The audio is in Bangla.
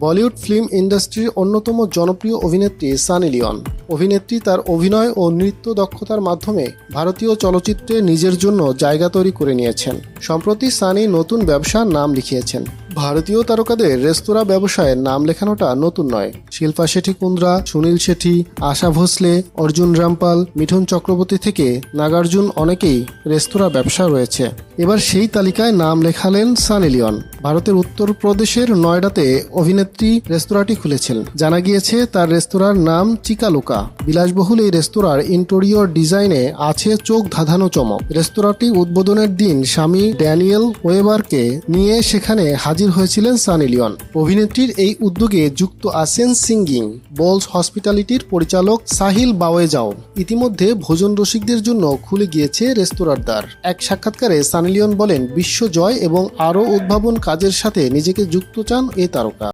বলিউড ফিল্ম ইন্ডাস্ট্রির অন্যতম জনপ্রিয় অভিনেত্রী সানি লিওন। অভিনেত্রী তার অভিনয় ও নৃত্য দক্ষতার মাধ্যমে ভারতীয় চলচ্চিত্রে নিজের জন্য জায়গা তৈরি করে নিয়েছেন। সম্প্রতি সানি নতুন ব্যবসার নাম লিখিয়েছেন। ভারতীয় তারকাদের রেস্তোরাঁ ব্যবসায় নাম লেখানোটা নতুন নয়। শিল্পা শেঠি কুন্দ্রা, সুনীল শেঠি, আশা ভোসলে, অর্জুন রামপাল, মিঠুন চক্রবর্তী থেকে নাগার্জুন অনেকেই রেস্তোরাঁ ব্যবসা রয়েছে। এবার সেই তালিকায় নাম লেখালেন সানি লিওন। ভারতের উত্তরপ্রদেশের নয়ডাতে অভিনেত্রী রেস্তোরাঁটি খুলেছেন। জানা গিয়েছে তার রেস্তোরাঁর নাম চিকালুকা। বিলাসবহুল এই রেস্তোরাঁর ইন্টেরিয়র ডিজাইনে আছে চোখ ধাঁধানো চমক। রেস্তোরাঁটি উদ্বোধনের দিন স্বামী ড্যানিয়েল ওয়েবারকে নিয়ে সেখানে হাজির হয়েছিলেন সানি লিওন। অভিনেত্রীর এই উদ্যোগে যুক্ত আছেন সিঙ্গিং বোলস হসপিটালিটির পরিচালক সাহিল বাওয়েজাও। ইতিমধ্যে ভোজন রসিকদের জন্য খুলে গিয়েছে রেস্তোরাঁর দ্বার। এক সাক্ষাৎকারে সানি লিওন বলেন, বিশ্ব জয় এবং আরও উদ্ভাবন কাজের সাথে নিজেকে যুক্ত চান এই তারকা।